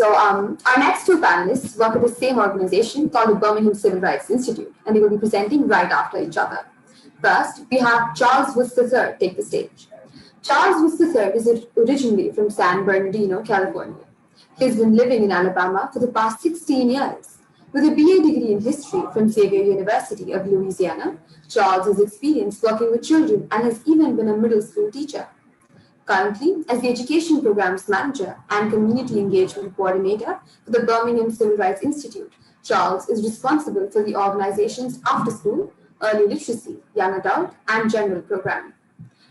Our next two panelists work at the same organization called the Birmingham Civil Rights Institute, and they will be presenting right after each other. First, we have Charles Woods III take the stage. Charles Woods III is originally from San Bernardino, California. He's been living in Alabama for the past 16 years. With a BA degree in history from Xavier University of Louisiana, Charles has experience working with children and has even been a middle school teacher. Currently, as the Education Programs Manager and Community Engagement Coordinator for the Birmingham Civil Rights Institute, Charles is responsible for the organization's after-school, early literacy, young adult, and general programming.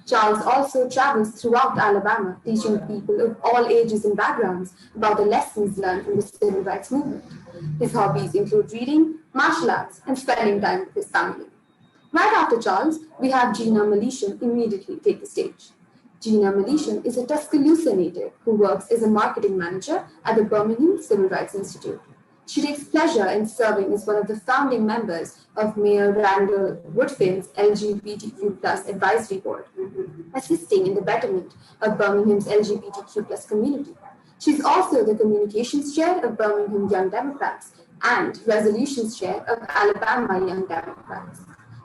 Charles also travels throughout Alabama, teaching people of all ages and backgrounds about the lessons learned from the civil rights movement. His hobbies include reading, martial arts, and spending time with his family. Right after Charles, we have Gina Mallisham immediately take the stage. Gina Mallisham is a Tuscaloosa native who works as a marketing manager at the Birmingham Civil Rights Institute. She takes pleasure in serving as one of the founding members of Mayor Randall Woodfin's LGBTQ advisory board, assisting in the betterment of Birmingham's LGBTQ community. She's also the communications chair of Birmingham Young Democrats and resolutions chair of Alabama Young Democrats.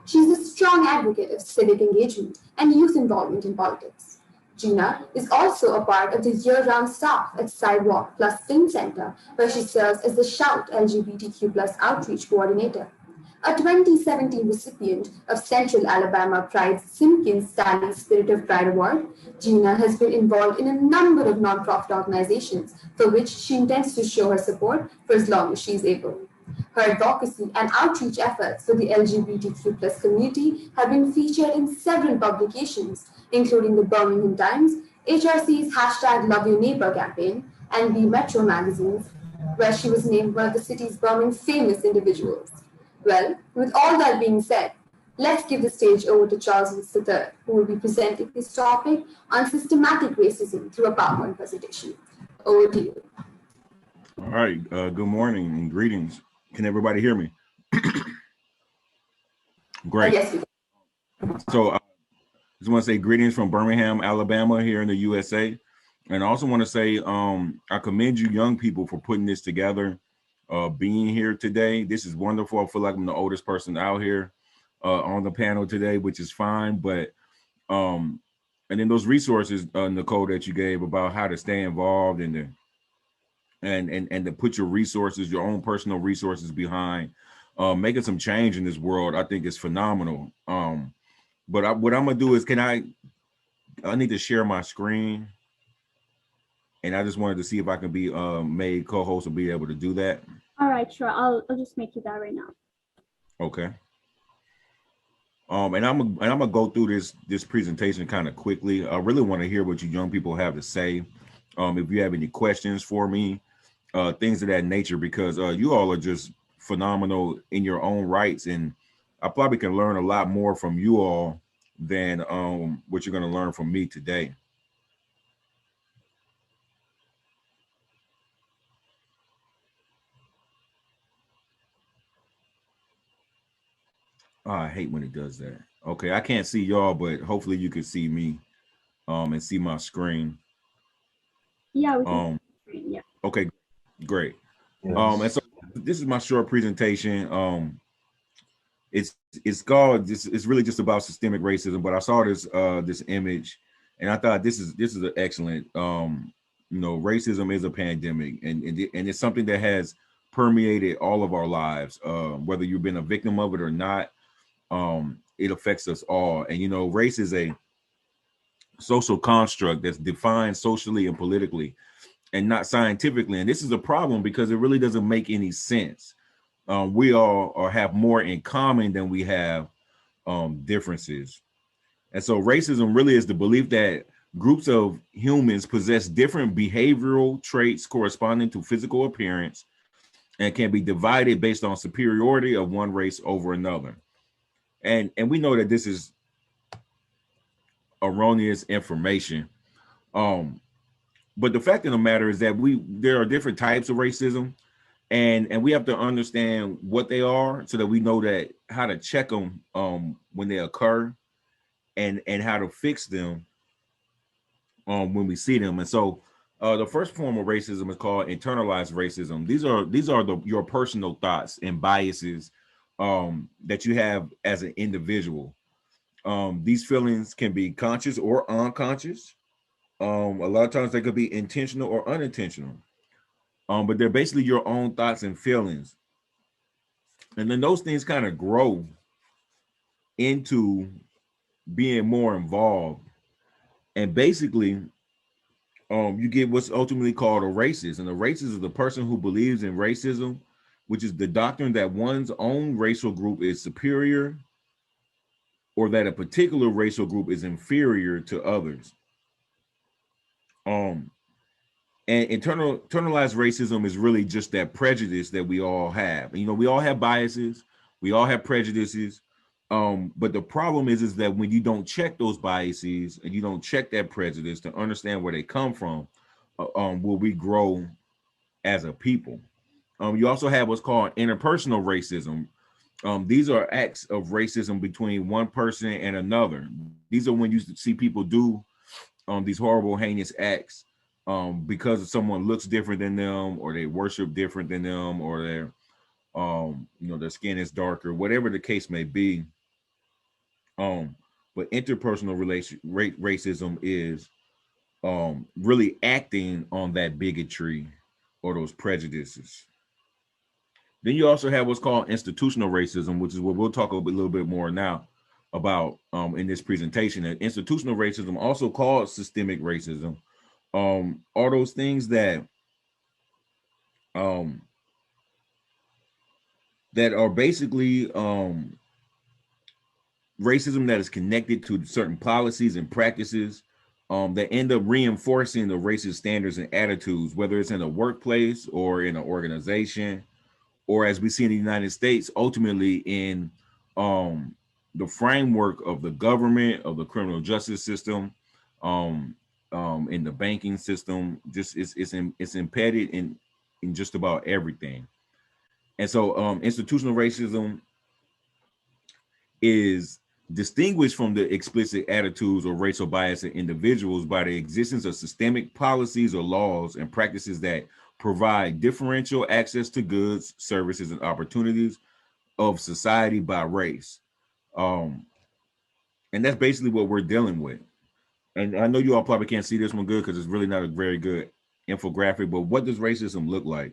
She's a strong advocate of civic engagement and youth involvement in politics. Gina is also a part of the year-round staff at Sidewalk Plus Film Center, where she serves as the Shout LGBTQ outreach coordinator. A 2017 recipient of Central Alabama Pride's Simpkins Stanley Spirit of Pride Award, Gina has been involved in a number of nonprofit organizations for which she intends to show her support for as long as she is able. Her advocacy and outreach efforts for the LGBTQ community have been featured in several publications, including the Birmingham Times, HRC's #LoveYourNeighbor campaign, and the Metro magazines, where she was named one of the city's Birmingham famous individuals. Well, with all that being said, let's give the stage over to Charles Woods III, who will be presenting his topic on systematic racism through a PowerPoint presentation. Over to you. All right, good morning and greetings. Can everybody hear me? Great. Yes, we can. So I just want to say greetings from Birmingham, Alabama, here in the USA. And I also want to say I commend you young people for putting this together, being here today. This is wonderful. I feel like I'm the oldest person out here on the panel today, which is fine. But and then those resources, Nicole, that you gave about how to stay involved and to put your resources, your own personal resources behind making some change in this world, I think is phenomenal. But what I'm gonna do is, I need to share my screen, and I just wanted to see if I can be made co-host and be able to do that. All right, sure. I'll just make you that right now. Okay. And I'm gonna go through this presentation kind of quickly. I really want to hear what you young people have to say. If you have any questions for me, things of that nature, because you all are just phenomenal in your own rights, and I probably can learn a lot more from you all than what you're going to learn from me today. Oh, I hate when it does that. Okay, I can't see y'all, but hopefully you can see me and see my screen. Yeah, we can see the screen, yeah. Okay, great. Yes. And so this is my short presentation. It's called, it's really just about systemic racism, but I saw this image and I thought this is an excellent, racism is a pandemic, and it's something that has permeated all of our lives, whether you've been a victim of it or not. It affects us all. And race is a social construct that's defined socially and politically and not scientifically. And this is a problem because it really doesn't make any sense. We all have more in common than we have differences. And so racism really is the belief that groups of humans possess different behavioral traits corresponding to physical appearance and can be divided based on superiority of one race over another. And we know that this is erroneous information. But the fact of the matter is that there are different types of racism, and we have to understand what they are so that we know that how to check them when they occur, and how to fix them when we see them. And so The first form of racism is called internalized racism. These are your personal thoughts and biases that you have as an individual. These feelings can be conscious or unconscious. A lot of times they could be intentional or unintentional. But they're basically your own thoughts and feelings. And then those things kind of grow into being more involved. And basically, you get what's ultimately called a racist. And a racist is the person who believes in racism, which is the doctrine that one's own racial group is superior or that a particular racial group is inferior to others. And internalized racism is really just that prejudice that we all have. You know, we all have biases, we all have prejudices. But the problem is that when you don't check those biases and you don't check that prejudice to understand where they come from, will we grow as a people? You also have what's called interpersonal racism. These are acts of racism between one person and another. These are when you see people do these horrible, heinous acts because someone looks different than them, or they worship different than them, or their their skin is darker, whatever the case may be. But interpersonal racism is really acting on that bigotry or those prejudices. Then you also have what's called institutional racism, which is what we'll talk a little bit more now about in this presentation. And institutional racism, also called systemic racism, are those things that that are basically racism that is connected to certain policies and practices that end up reinforcing the racist standards and attitudes, whether it's in a workplace or in an organization, or as we see in the United States, ultimately in the framework of the government, of the criminal justice system, in the banking system. Just it's embedded in just about everything. And so institutional racism is distinguished from the explicit attitudes or racial bias in individuals by the existence of systemic policies or laws and practices that provide differential access to goods, services, and opportunities of society by race. And that's basically what we're dealing with. And I know you all probably can't see this one good because it's really not a very good infographic, but what does racism look like?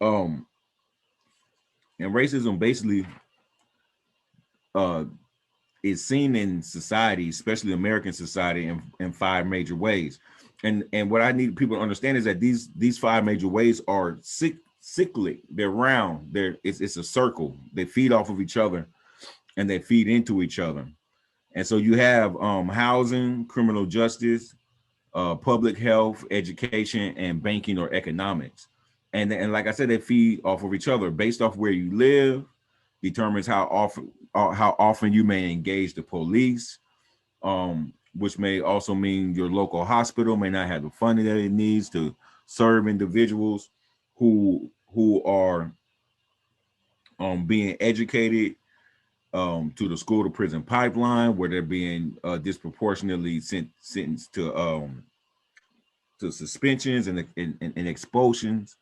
And racism basically is seen in society, especially American society, in five major ways. And what I need people to understand is that these five major ways are cyclic. They're round. It's a circle. They feed off of each other, and they feed into each other. And so you have housing, criminal justice, public health, education, and banking or economics. And like I said, they feed off of each other. Based off where you live, determines how often you may engage the police, which may also mean your local hospital may not have the funding that it needs to serve individuals who are being educated to the school to prison pipeline, where they're being disproportionately sentenced to suspensions and expulsions,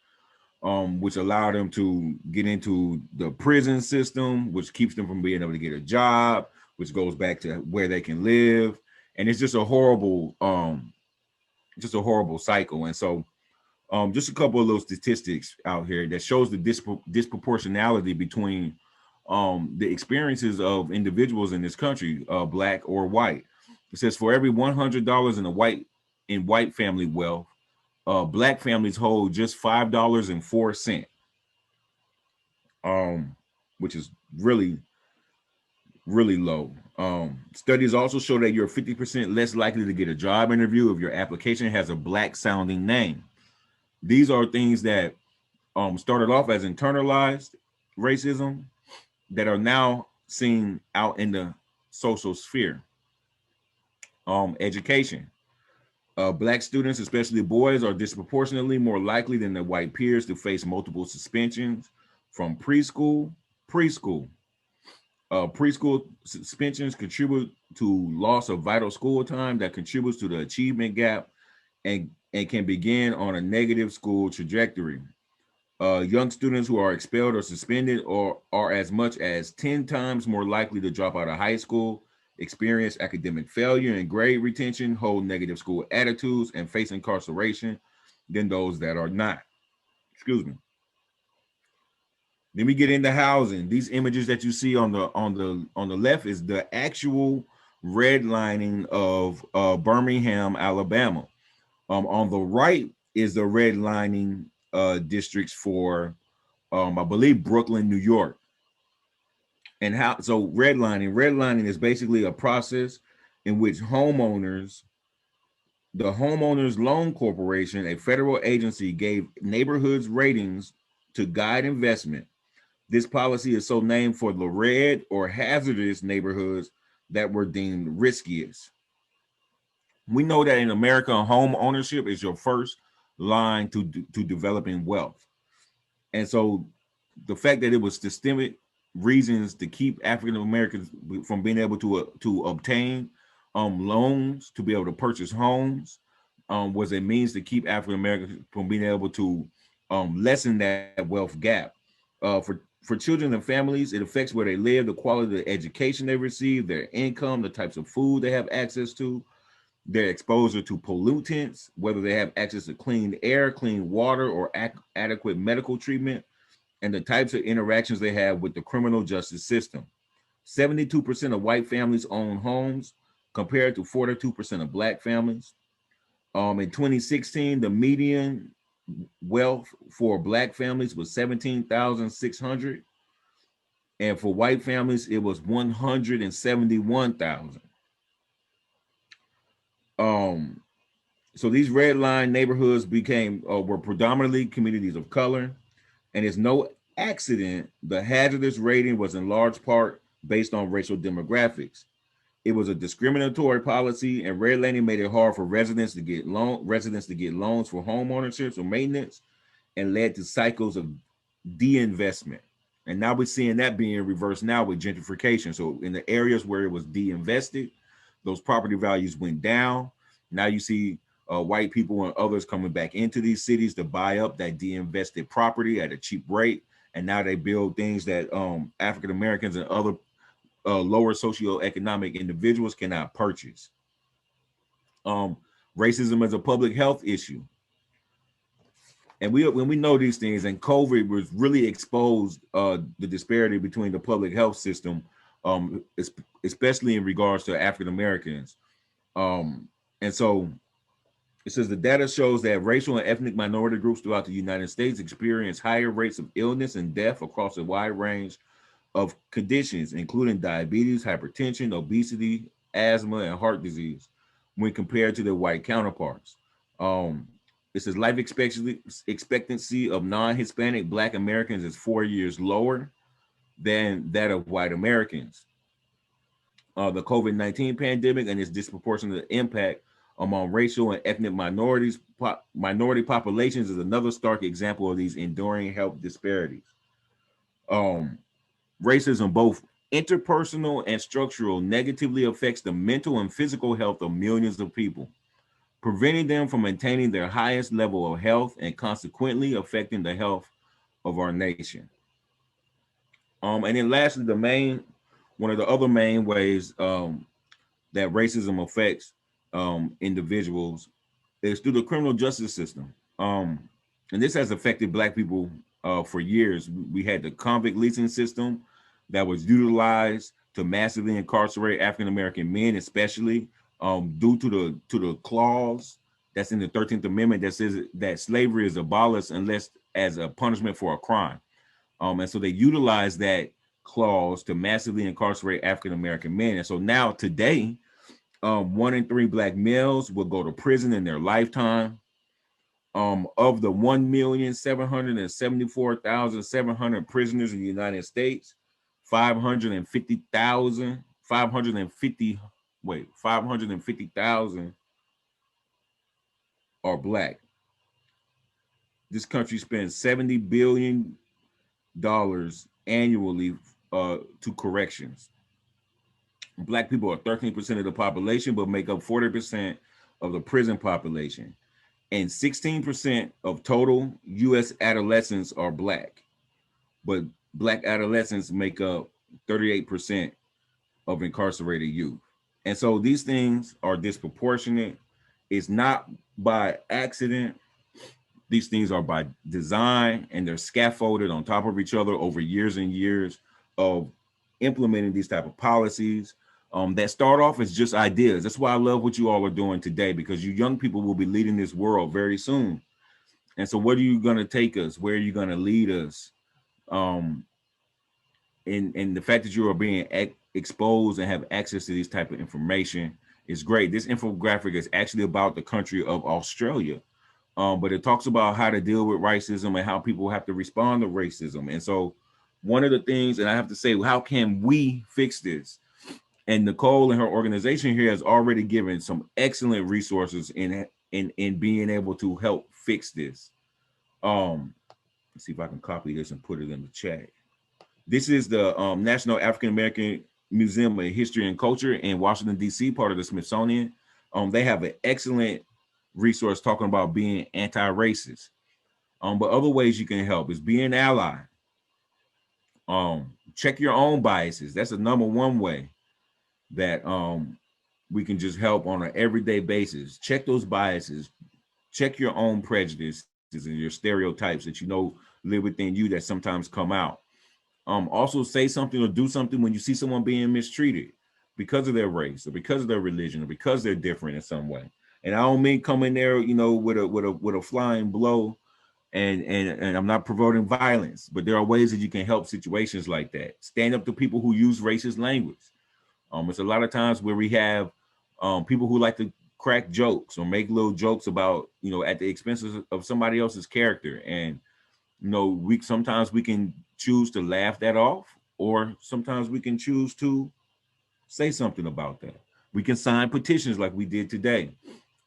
which allow them to get into the prison system, which keeps them from being able to get a job, which goes back to where they can live. And it's just a horrible cycle. And so just a couple of those statistics out here that shows the disproportionality between the experiences of individuals in this country, black or white. It says for every $100 in white family wealth, black families hold just $5.04, which is really, really low. Studies also show that you're 50% less likely to get a job interview if your application has a black sounding name. These are things that started off as internalized racism that are now seen out in the social sphere. Education. Black students, especially boys, are disproportionately more likely than their white peers to face multiple suspensions from preschool. Preschool suspensions contribute to loss of vital school time that contributes to the achievement gap and and can begin on a negative school trajectory. Young students who are expelled or suspended or are as much as 10 times more likely to drop out of high school, experience academic failure and grade retention, hold negative school attitudes, and face incarceration than those that are not. Excuse me. Then we get into housing. These images that you see on the left is the actual redlining of Birmingham, Alabama. On the right is the redlining districts for I believe Brooklyn, New York. And how so redlining is basically a process in which the homeowners loan corporation, a federal agency, gave neighborhoods ratings to guide investment. This policy is so named for the red or hazardous neighborhoods that were deemed riskiest. We know that in America, home ownership is your first line to developing wealth. And so the fact that it was systemic reasons to keep African Americans from being able to obtain loans to be able to purchase homes was a means to keep African Americans from being able to lessen that wealth gap. For children and families, it affects where they live, the quality of the education they receive, their income, the types of food they have access to, their exposure to pollutants, whether they have access to clean air, clean water, or adequate medical treatment, and the types of interactions they have with the criminal justice system. 72% of white families own homes compared to 42% of Black families. In 2016, the median wealth for Black families was $17,600, and for white families it was $171,000. So these red line neighborhoods were predominantly communities of color, and it's no accident the hazardous rating was in large part based on racial demographics. It was a discriminatory policy, and redlining made it hard for residents to get loans for home ownership or maintenance, and led to cycles of de-investment. And now we're seeing that being reversed now with gentrification. So in the areas where it was de-invested, those property values went down. Now you see white people and others coming back into these cities to buy up that de-invested property at a cheap rate. And now they build things that African Americans and other lower socioeconomic individuals cannot purchase. Racism is a public health issue. And when we know these things, and COVID was really exposed the disparity between the public health system, especially in regards to African Americans. And so it says the data shows that racial and ethnic minority groups throughout the United States experience higher rates of illness and death across a wide range of conditions, including diabetes, hypertension, obesity, asthma, and heart disease when compared to their white counterparts. It says life expectancy of non-Hispanic Black Americans is 4 years lower than that of white Americans. The COVID-19 pandemic and its disproportionate impact among racial and ethnic minority populations is another stark example of these enduring health disparities. Racism, both interpersonal and structural, negatively affects the mental and physical health of millions of people, preventing them from maintaining their highest level of health and consequently affecting the health of our nation. And then lastly, one of the other main ways that racism affects individuals is through the criminal justice system. And this has affected Black people for years. We had the convict leasing system that was utilized to massively incarcerate African American men, especially due to the clause that's in the 13th Amendment that says that slavery is abolished unless as a punishment for a crime. And so they utilize that clause to massively incarcerate African American men. And so now today, 1 in 3 Black males will go to prison in their lifetime. Of the 1,774,700 prisoners in the United States, 550,000 are Black. This country spends $70 billion annually to corrections. Black people are 13% of the population, but make up 40% of the prison population. and 16% of total U.S. adolescents are Black, but Black adolescents make up 38% of incarcerated youth. And so these things are disproportionate. It's not by accident. These things are by design, and they're scaffolded on top of each other over years and years of implementing these type of policies that start off as just ideas. That's why I love what you all are doing today, because you young people will be leading this world very soon. And so what are you going to take us? Where are you going to lead us? And the fact that you are being exposed and have access to this type of information is great. This infographic is actually about the country of Australia, but it talks about how to deal with racism and how people have to respond to racism. And so one of the things, and I have to say, how can we fix this? And Nicole and her organization here has already given some excellent resources in being able to help fix this. Let's see if I can copy this and put it in the chat. This is the National African American Museum of History and Culture in Washington, D.C., part of the Smithsonian. They have an excellent resource talking about being anti-racist. But other ways you can help is be an ally. Check your own biases. That's the number one way that we can just help on an everyday basis. Check those biases. Check your own prejudices and your stereotypes that you know live within you that sometimes come out. Also say something or do something when you see someone being mistreated because of their race or because of their religion or because they're different in some way. And I don't mean come in there, you know, with a flying blow and I'm not promoting violence, but there are ways that you can help situations like that. Stand up to people who use racist language. It's a lot of times where we have people who like to crack jokes or make little jokes about, you know, at the expense of somebody else's character. And, you know, sometimes we can choose to laugh that off, or sometimes we can choose to say something about that. We can sign petitions like we did today.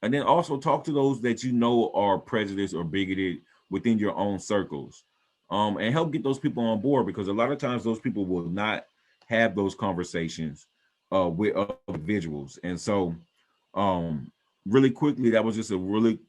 And then also talk to those that you know are prejudiced or bigoted within your own circles, and help get those people on board, because a lot of times those people will not have those conversations with other individuals. And so really quickly, that was just a really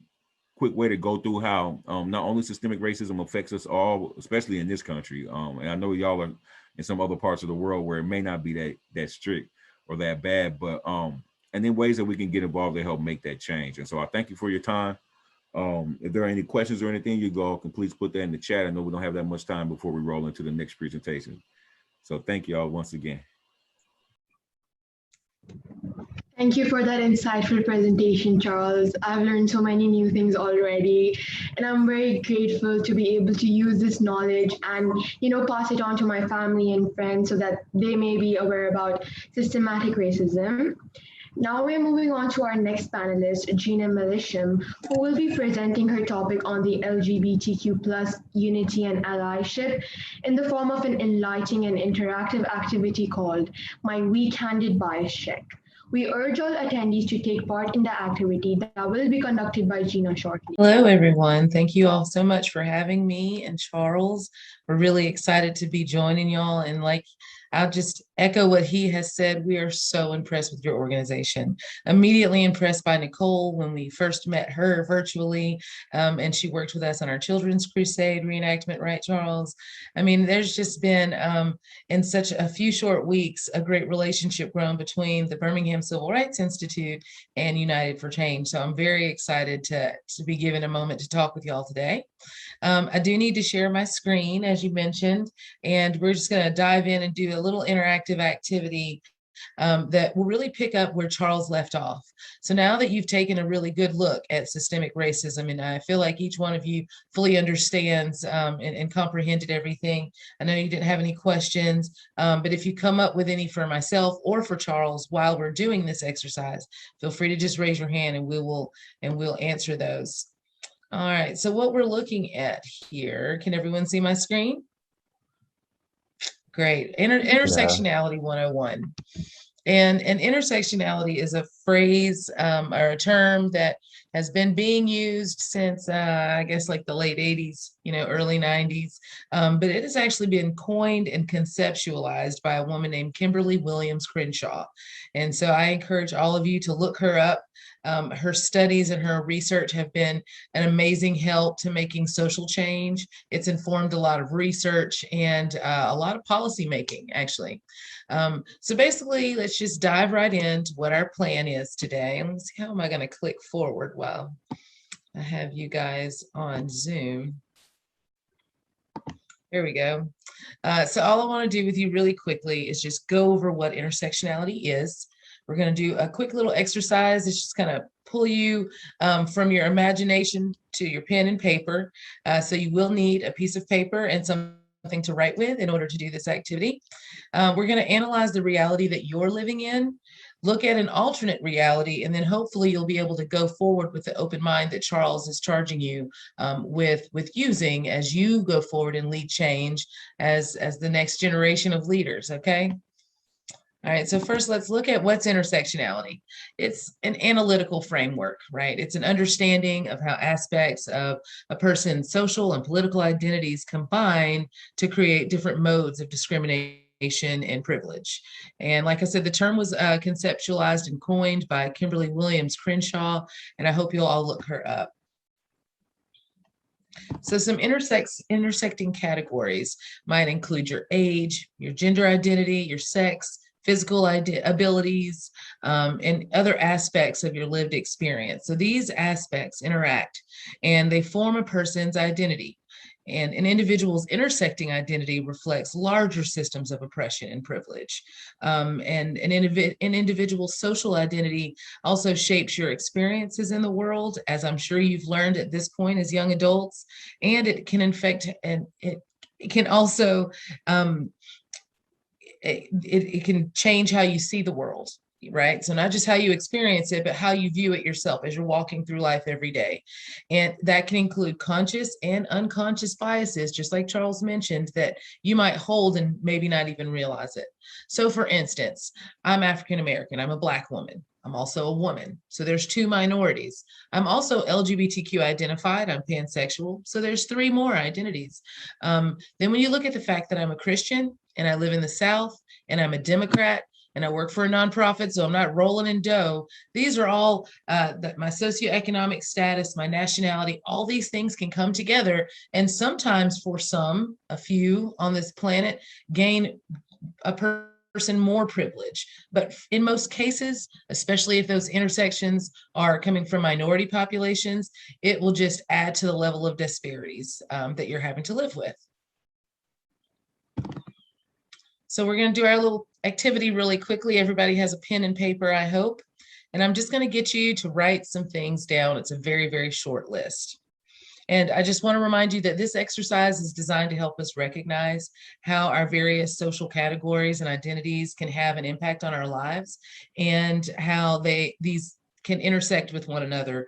quick way to go through how not only systemic racism affects us all, especially in this country, and I know y'all are in some other parts of the world where it may not be that strict or that bad, but and then ways that we can get involved to help make that change. And so I thank you for your time. If there are any questions or anything, you all can please put that in the chat. I know we don't have that much time before we roll into the next presentation. So thank you all once again. Thank you for that insightful presentation, Charles. I've learned so many new things already, and I'm very grateful to be able to use this knowledge and, you know, pass it on to my family and friends so that they may be aware about systematic racism. Now we're moving on to our next panelist, Gina Mallisham, who will be presenting her topic on the LGBTQ plus unity and allyship in the form of an enlightening and interactive activity called My Weak-Handed Bias Check. We urge all attendees to take part in the activity that will be conducted by Gina shortly. Hello, everyone. Thank you all so much for having me and Charles. We're really excited to be joining y'all. And I'll just echo what he has said. We are so impressed with your organization. Immediately impressed by Nicole when we first met her virtually, and she worked with us on our Children's Crusade reenactment, right, Charles? I mean, there's just been, in such a few short weeks, a great relationship grown between the Birmingham Civil Rights Institute and United for Change. So I'm very excited to be given a moment to talk with y'all today. I do need to share my screen, as you mentioned, and we're just going to dive in and do a little interactive activity that will really pick up where Charles left off. So now that you've taken a really good look at systemic racism, and I feel like each one of you fully understands and comprehended everything. I know you didn't have any questions, but if you come up with any for myself or for Charles while we're doing this exercise, feel free to just raise your hand and we'll answer those. All right, so what we're looking at here, can everyone see my screen? Great. Intersectionality 101. And intersectionality is a phrase or a term that has been being used since, I guess, like the late 80s, early 90s. But it has actually been coined and conceptualized by a woman named Kimberly Williams Crenshaw. And so I encourage all of you to look her up. Her studies and her research have been an amazing help to making social change. It's informed a lot of research and a lot of policy making, actually. So basically, let's just dive right into what our plan is today. Let me see, how am I going to click forward while I have you guys on Zoom? There we go. So all I want to do with you really quickly is just go over what intersectionality is. We're going to do a quick little exercise. It's just going to pull you from your imagination to your pen and paper. So you will need a piece of paper and something to write with in order to do this activity. We're going to analyze the reality that you're living in, look at an alternate reality, and then hopefully you'll be able to go forward with the open mind that Charles is charging you with using as you go forward and lead change as the next generation of leaders, okay? All right, so first let's look at what's intersectionality. It's an analytical framework, right? It's an understanding of how aspects of a person's social and political identities combine to create different modes of discrimination and privilege. And like I said, the term was conceptualized and coined by Kimberly Williams Crenshaw, and I hope you'll all look her up. So some intersecting categories might include your age, your gender identity, your sex, physical abilities, and other aspects of your lived experience. So these aspects interact and they form a person's identity. And an individual's intersecting identity reflects larger systems of oppression and privilege. And an individual's social identity also shapes your experiences in the world, as I'm sure you've learned at this point as young adults, and it can infect, and it can also it can change how you see the world, right? So not just how you experience it, but how you view it yourself as you're walking through life every day. And that can include conscious and unconscious biases, just like Charles mentioned, that you might hold and maybe not even realize it. So for instance, I'm African American, I'm a Black woman. I'm also a woman. So there's two minorities. I'm also LGBTQ identified. I'm pansexual. So there's three more identities. Then when you look at the fact that I'm a Christian and I live in the South and I'm a Democrat and I work for a nonprofit, so I'm not rolling in dough. These are all my socioeconomic status, my nationality, all these things can come together. And sometimes for some, a few on this planet, gain a person more privilege. But in most cases, especially if those intersections are coming from minority populations, it will just add to the level of disparities that you're having to live with. So we're going to do our little activity really quickly. Everybody has a pen and paper, I hope. And I'm just going to get you to write some things down. It's a very, very short list. And I just want to remind you that this exercise is designed to help us recognize how our various social categories and identities can have an impact on our lives and how these can intersect with one another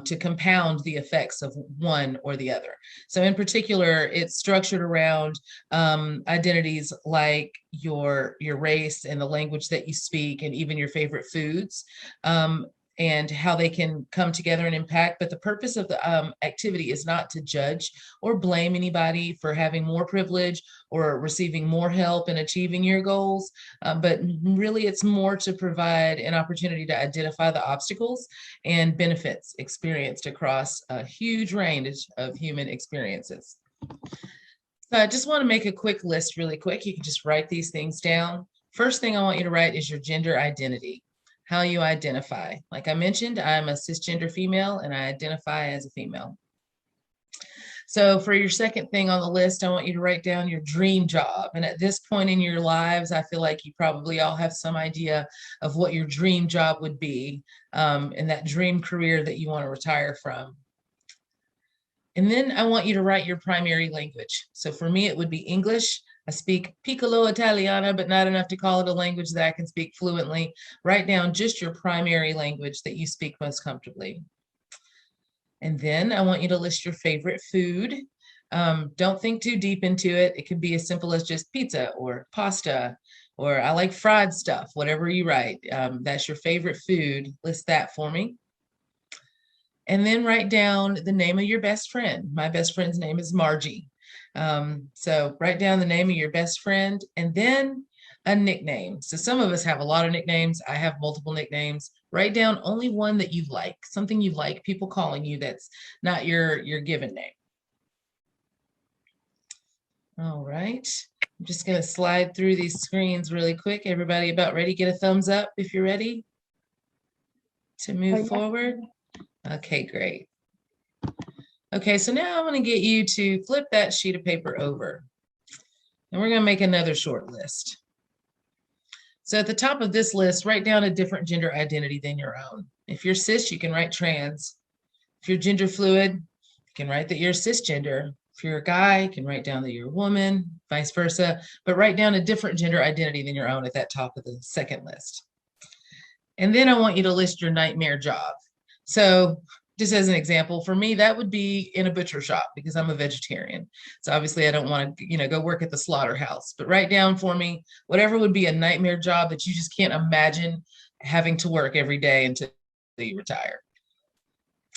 to compound the effects of one or the other. So in particular, it's structured around identities like your race and the language that you speak and even your favorite foods. And how they can come together and impact. But the purpose of the activity is not to judge or blame anybody for having more privilege or receiving more help in achieving your goals. But really, it's more to provide an opportunity to identify the obstacles and benefits experienced across a huge range of human experiences. So I just want to make a quick list really quick. You can just write these things down. First thing I want you to write is your gender identity. How you identify. Like I mentioned, I'm a cisgender female and I identify as a female. So for your second thing on the list, I want you to write down your dream job. And at this point in your lives, I feel like you probably all have some idea of what your dream job would be and that dream career that you want to retire from. And then I want you to write your primary language. So for me, it would be English. I speak Piccolo Italiana, but not enough to call it a language that I can speak fluently. Write down just your primary language that you speak most comfortably. And then I want you to list your favorite food. Don't think too deep into it. It could be as simple as just pizza or pasta, or I like fried stuff, whatever you write. That's your favorite food. List that for me. And then write down the name of your best friend. My best friend's name is Margie. So write down the name of your best friend and then a nickname. So some of us have a lot of nicknames. I have multiple nicknames. Write down only one that you like, something you like, people calling you that's not your given name. All right. I'm just going to slide through these screens really quick. Everybody about ready? Get a thumbs up if you're ready to move forward. Okay, great. Okay, so now I'm going to get you to flip that sheet of paper over. And we're going to make another short list. So at the top of this list, write down a different gender identity than your own. If you're cis, you can write trans. If you're gender fluid, you can write that you're cisgender. If you're a guy, you can write down that you're a woman, vice versa. But write down a different gender identity than your own at that top of the second list. And then I want you to list your nightmare job. So just as an example, for me, that would be in a butcher shop because I'm a vegetarian. So obviously I don't want to, go work at the slaughterhouse, but write down for me whatever would be a nightmare job that you just can't imagine having to work every day until you retire.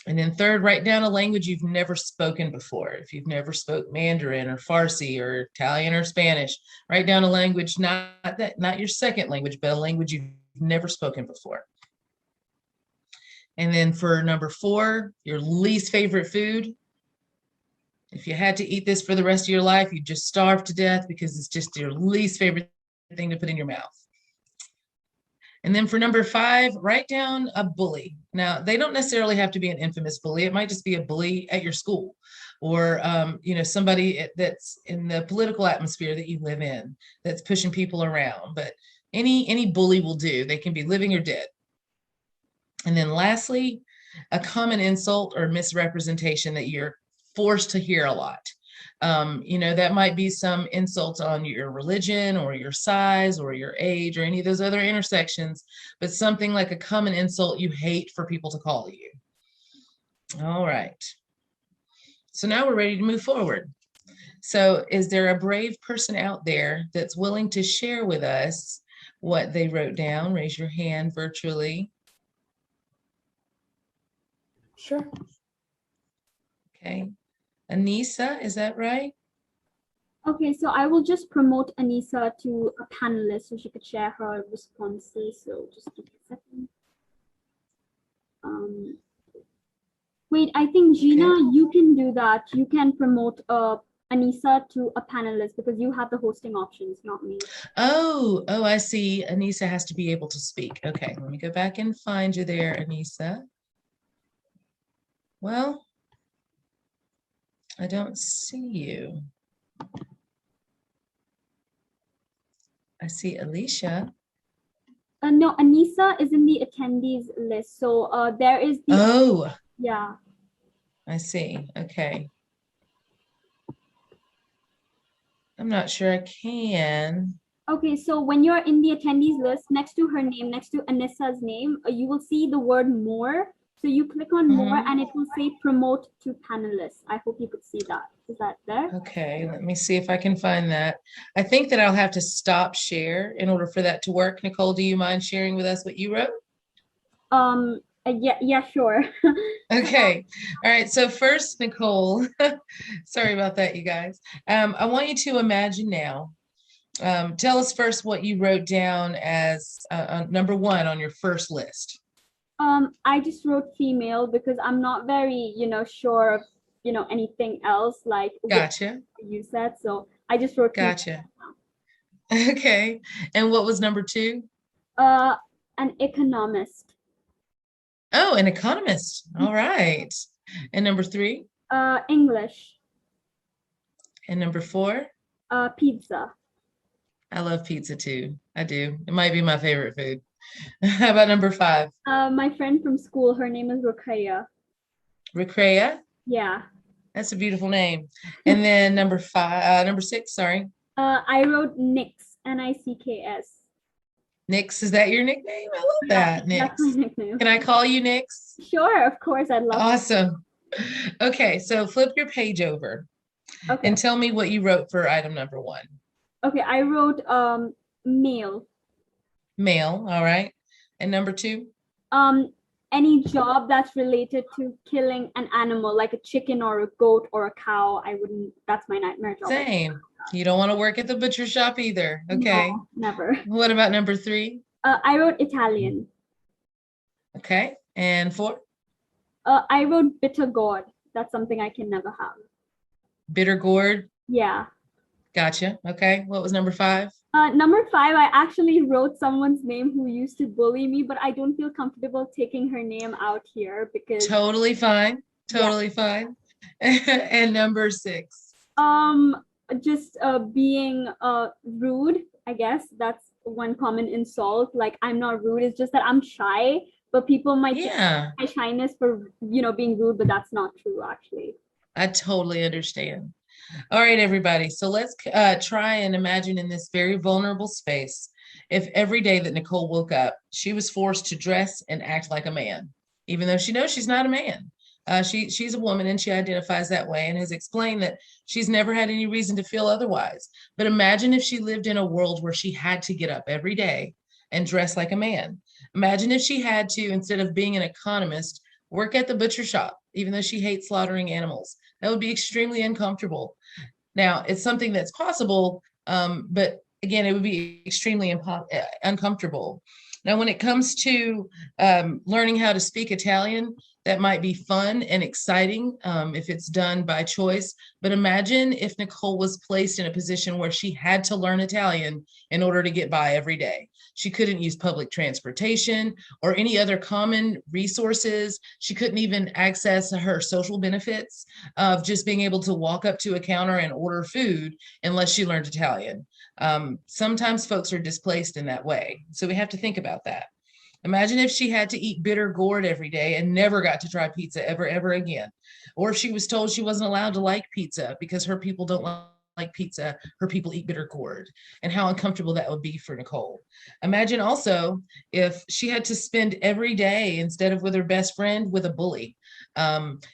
And then third, write down a language you've never spoken before. If you've never spoke Mandarin or Farsi or Italian or Spanish, write down a language, not your second language, but a language you've never spoken before. And then for number 4, your least favorite food. If you had to eat this for the rest of your life, you'd just starve to death because it's just your least favorite thing to put in your mouth. And then for number 5, write down a bully. Now, they don't necessarily have to be an infamous bully. It might just be a bully at your school or, somebody that's in the political atmosphere that you live in that's pushing people around. But any bully will do. They can be living or dead. And then lastly, a common insult or misrepresentation that you're forced to hear a lot. That might be some insults on your religion or your size or your age or any of those other intersections, but something like a common insult you hate for people to call you. All right. So now we're ready to move forward. So is there a brave person out there that's willing to share with us what they wrote down? Raise your hand virtually. Sure. Okay. Anissa, is that right? Okay, so I will just promote Anissa to a panelist so she could share her responses. So just give me a second. Wait, I think Gina, you can do that. You can promote Anissa to a panelist because you have the hosting options, not me. Oh, I see. Anissa has to be able to speak. Okay, let me go back and find you there, Anissa. Well, I don't see you. I see Alicia. No, Anissa is in the attendees list. So there is the. Oh. Yeah. I see. Okay. I'm not sure I can. Okay, so when you're in the attendees list, next to her name, next to Anissa's name, you will see the word more. So you click on more and it will say promote to panelists. I hope you could see that. Is that there? Okay, let me see if I can find that. I think that I'll have to stop share in order for that to work. Nicole, do you mind sharing with us what you wrote? Yeah, sure. Okay. All right. So first, Nicole, sorry about that, you guys. I want you to imagine now. Tell us first what you wrote down as number 1 on your first list. I just wrote female because I'm not very, sure of, anything else like Gotcha. What you said. So I just wrote gotcha. Okay. And what was number 2? An economist. Oh, an economist. All right. And number 3? English. And number 4? Pizza. I love pizza too. I do. It might be my favorite food. How about number 5? My friend from school, her name is Rukaya. Rukaya? Yeah. That's a beautiful name. And then number 6, sorry. I wrote Nix, N-I-C-K-S. Nix, is that your nickname? I love that, Nix. That's my nickname. Can I call you Nix? Sure, of course, I'd love Awesome. Okay, so flip your page over and tell me what you wrote for item number 1. Okay, I wrote male. Male, all right. And number 2? any job that's related to killing an animal, like a chicken or a goat or a cow. I wouldn't, that's my nightmare job. Same. You don't want to work at the butcher shop either. Okay. No, never. What about number 3? I wrote Italian. Okay. And 4? I wrote bitter gourd. That's something I can never have. Bitter gourd. Yeah. Gotcha. Okay. What was number 5? Number 5, I actually wrote someone's name who used to bully me, but I don't feel comfortable taking her name out here because Totally fine. Totally fine. And number 6? Just being rude. I guess that's one common insult. Like, I'm not rude. It's just that I'm shy, but people might take my shyness for, being rude, but that's not true, actually. I totally understand. All right, everybody. So let's try and imagine in this very vulnerable space, if every day that Nicole woke up, she was forced to dress and act like a man, even though she knows she's not a man. She's a woman and she identifies that way and has explained that she's never had any reason to feel otherwise. But imagine if she lived in a world where she had to get up every day and dress like a man. Imagine if she had to, instead of being an economist, work at the butcher shop, even though she hates slaughtering animals. That would be extremely uncomfortable. Now, it's something that's possible, but again, it would be extremely uncomfortable. Now, when it comes to learning how to speak Italian, that might be fun and exciting if it's done by choice. But imagine if Nicole was placed in a position where she had to learn Italian in order to get by every day. She couldn't use public transportation or any other common resources. She couldn't even access her social benefits of just being able to walk up to a counter and order food unless she learned Italian. Sometimes folks are displaced in that way. So we have to think about that. Imagine if she had to eat bitter gourd every day and never got to try pizza ever again. Or if she was told she wasn't allowed to like pizza because her people don't like pizza, her people eat bitter gourd, and how uncomfortable that would be for Nicole. Imagine also if she had to spend every day, instead of with her best friend, with a bully.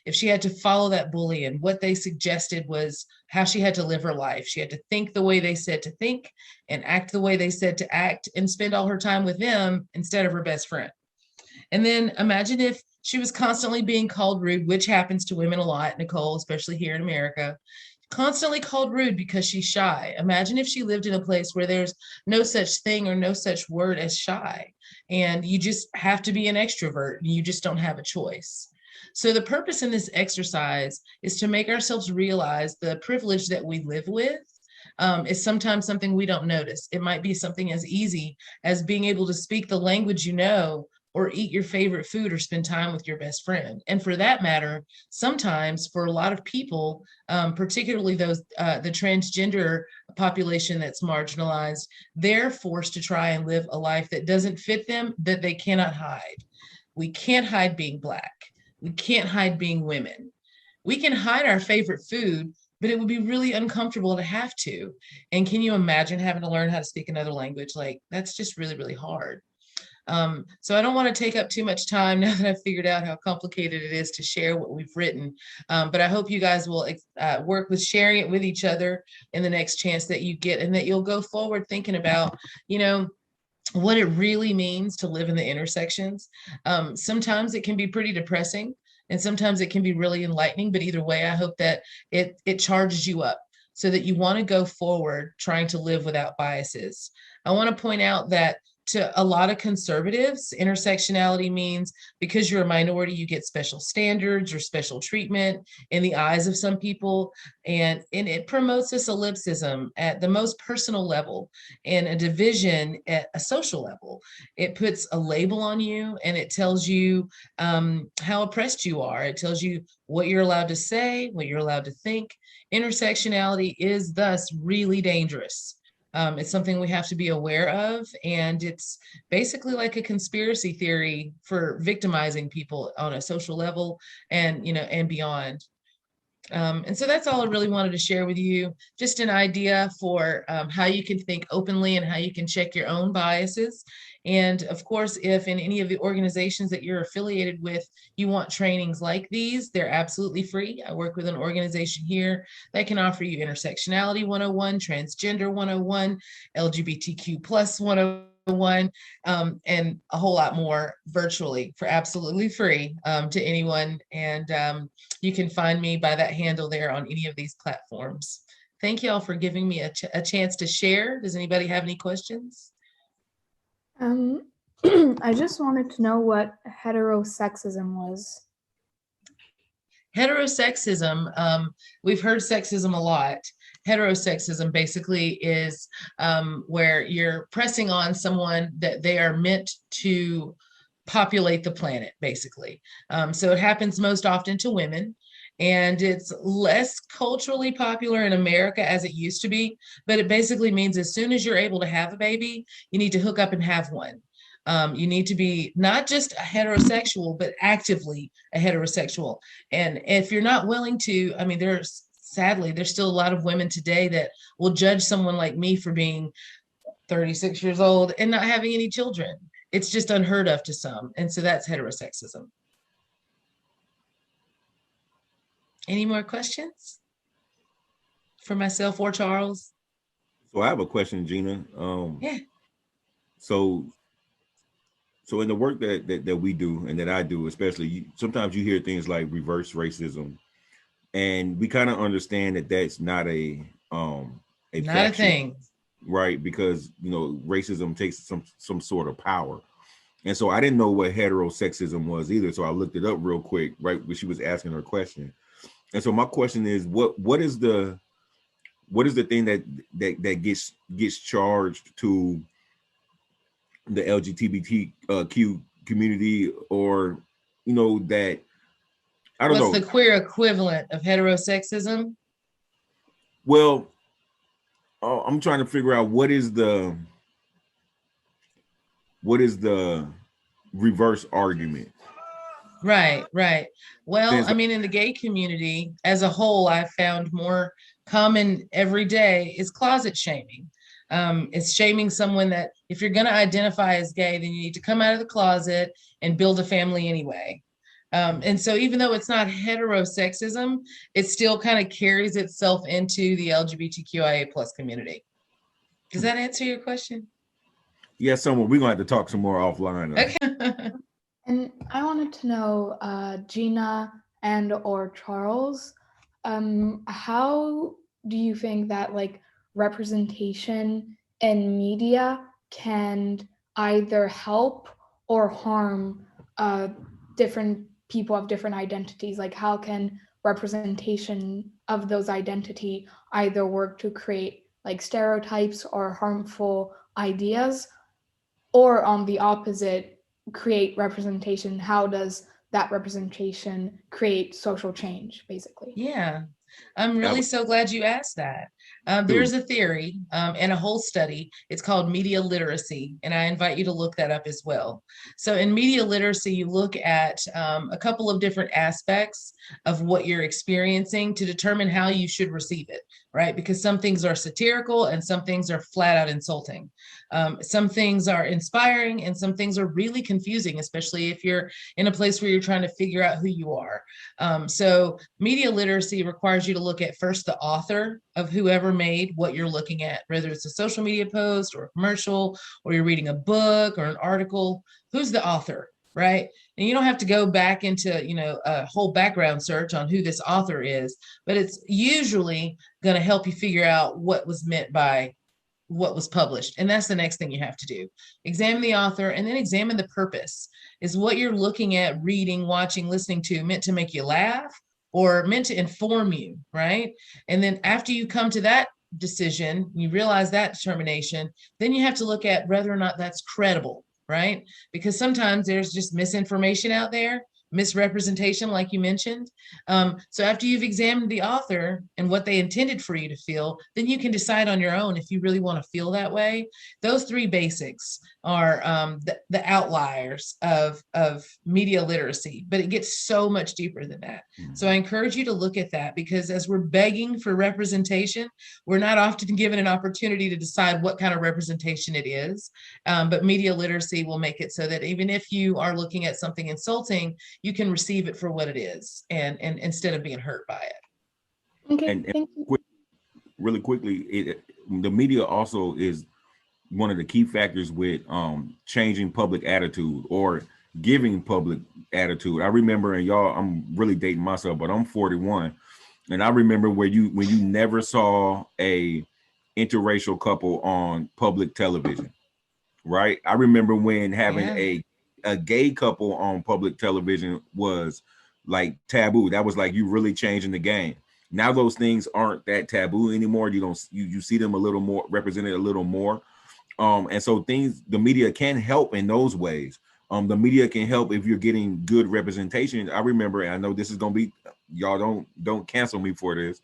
If she had to follow that bully, and what they suggested was how she had to live her life. She had to think the way they said to think and act the way they said to act and spend all her time with them instead of her best friend. And then imagine if she was constantly being called rude, which happens to women a lot, Nicole, especially here in America. Constantly called rude because she's shy. Imagine if she lived in a place where there's no such thing or no such word as shy, and you just have to be an extrovert and you just don't have a choice. So the purpose in this exercise is to make ourselves realize the privilege that we live with is sometimes something we don't notice. It might be something as easy as being able to speak the language you know, or eat your favorite food, or spend time with your best friend. And for that matter, sometimes for a lot of people, particularly those the transgender population that's marginalized, they're forced to try and live a life that doesn't fit them, that they cannot hide. We can't hide being Black. We can't hide being women. We can hide our favorite food, but it would be really uncomfortable to have to. And can you imagine having to learn how to speak another language? Like, that's just really, really hard. So I don't want to take up too much time now that I've figured out how complicated it is to share what we've written. But I hope you guys will work with sharing it with each other in the next chance that you get, and that you'll go forward thinking about, what it really means to live in the intersections. Sometimes it can be pretty depressing, and sometimes it can be really enlightening, but either way, I hope that it charges you up so that you want to go forward trying to live without biases. I want to point out that to a lot of conservatives, intersectionality means because you're a minority, you get special standards or special treatment in the eyes of some people. And it promotes this ellipsism at the most personal level and a division at a social level. It puts a label on you, and it tells you how oppressed you are. It tells you what you're allowed to say, what you're allowed to think. Intersectionality is thus really dangerous. It's something we have to be aware of, and it's basically like a conspiracy theory for victimizing people on a social level and, and beyond. And so that's all I really wanted to share with you, just an idea for how you can think openly and how you can check your own biases. And of course, if in any of the organizations that you're affiliated with, you want trainings like these, they're absolutely free. I work with an organization here that can offer you Intersectionality 101, Transgender 101, LGBTQ plus 101, one, and a whole lot more virtually for absolutely free to anyone. And you can find me by that handle there on any of these platforms. Thank you all for giving me a chance to share. Does anybody have any questions? I just wanted to know what heterosexism was. Heterosexism, we've heard sexism a lot. Heterosexism basically is where you're pressing on someone that they are meant to populate the planet, basically. So it happens most often to women, and it's less culturally popular in America as it used to be, but it basically means as soon as you're able to have a baby, you need to hook up and have one. You need to be not just a heterosexual, but actively a heterosexual. And if you're not willing to, I mean, sadly, there's still a lot of women today that will judge someone like me for being 36 years old and not having any children. It's just unheard of to some. And so that's heterosexism. Any more questions for myself or Charles? So I have a question, Gina. Yeah. So in the work that we do and that I do, especially, sometimes you hear things like reverse racism, and we kind of understand that that's not a thing, right? Because racism takes some sort of power, and so I didn't know what heterosexism was either. So I looked it up real quick, right when she was asking her question, and so my question is, what is the thing that gets charged to the LGBTQ community, or that I don't know. What's the queer equivalent of heterosexism? Well, I'm trying to figure out what is the reverse argument. Right. Well, I mean, in the gay community as a whole, I've found more common every day is closet shaming. It's shaming someone that if you're going to identify as gay, then you need to come out of the closet and build a family anyway. And so even though it's not heterosexism, it still kind of carries itself into the LGBTQIA+ community. Does that answer your question? Yes, we're going to have to talk some more offline. Okay. And I wanted to know, Gina and or Charles, how do you think that representation in media can either help or harm different people of different identities? Like, how can representation of those identity either work to create stereotypes or harmful ideas, or on the opposite, create representation? How does that representation create social change, basically? Yeah, I'm really so glad you asked that. There's a theory and a whole study. It's called media literacy, and I invite you to look that up as well. So in media literacy, you look at a couple of different aspects of what you're experiencing to determine how you should receive it, right? Because some things are satirical and some things are flat out insulting. Some things are inspiring and some things are really confusing, especially if you're in a place where you're trying to figure out who you are. So media literacy requires you to look at first the author of whoever made what you're looking at, whether it's a social media post or a commercial, or you're reading a book or an article. Who's the author, right? And you don't have to go back into, a whole background search on who this author is, but it's usually going to help you figure out what was meant by what was published. And that's the next thing you have to do. Examine the author and then examine the purpose. Is what you're looking at, reading, watching, listening to meant to make you laugh or meant to inform you, right? And then after you come to that decision, you realize that determination, then you have to look at whether or not that's credible, right? Because sometimes there's just misinformation out there, misrepresentation, like you mentioned. So after you've examined the author and what they intended for you to feel, then you can decide on your own if you really want to feel that way. Those three basics are the outliers of media literacy, but it gets so much deeper than that. So I encourage you to look at that, because as we're begging for representation, we're not often given an opportunity to decide what kind of representation it is. But media literacy will make it so that even if you are looking at something insulting, you can receive it for what it is, and instead of being hurt by it. Okay, thank you. Really quickly, the media also is one of the key factors with changing public attitude or giving public attitude. I remember, and y'all, I'm really dating myself, but I'm 41, and I remember when you never saw a interracial couple on public television, right? I remember when having a gay couple on public television was like taboo. That was like you really changing the game. Now those things aren't that taboo anymore. You see them a little more represented a little more. And so the media can help in those ways. The media can help if you're getting good representation. I remember, and I know this is gonna be, y'all don't cancel me for this,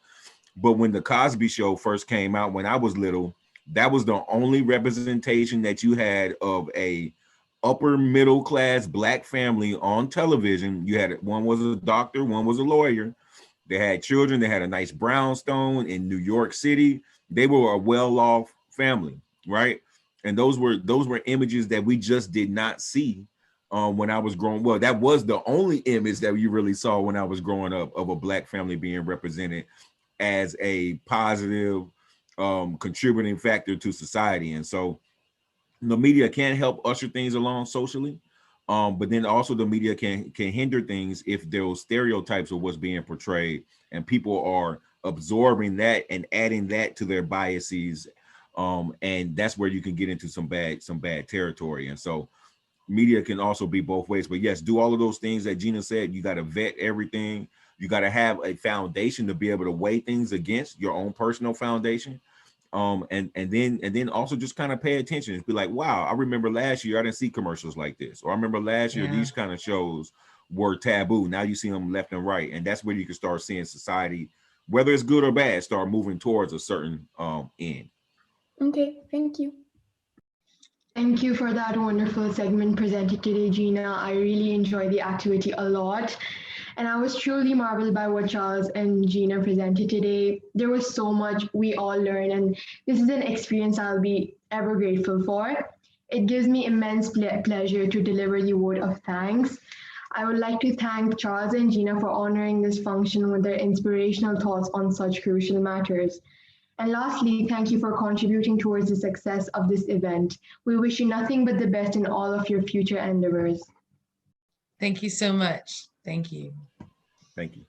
but when the Cosby Show first came out when I was little, that was the only representation that you had of a upper middle class Black family on television. You had, one was a doctor, one was a lawyer. They had children. They had a nice brownstone in New York City. They were a well-off family, right? And those were images that we just did not see when I was growing. Well, that was the only image that you really saw when I was growing up of a Black family being represented as a positive contributing factor to society. And so the media can help usher things along socially, but then also the media can hinder things if those stereotypes of what's being portrayed and people are absorbing that and adding that to their biases, and that's where you can get into some bad territory. And so media can also be both ways. But yes, do all of those things that Gina said. You got to vet everything. You got to have a foundation to be able to weigh things against your own personal foundation. And then also just kind of pay attention and be like, wow, I remember last year I didn't see commercials like this, or I remember last year these kind of shows were taboo. Now you see them left and right, and that's where you can start seeing society, whether it's good or bad, start moving towards a certain end. Okay, thank you. Thank you for that wonderful segment presented today, Gina. I really enjoyed the activity a lot. And I was truly marveled by what Charles and Gina presented today. There was so much we all learned, and this is an experience I'll be ever grateful for. It gives me immense pleasure to deliver the vote of thanks. I would like to thank Charles and Gina for honoring this function with their inspirational thoughts on such crucial matters. And lastly, thank you for contributing towards the success of this event. We wish you nothing but the best in all of your future endeavors. Thank you so much. Thank you. Thank you.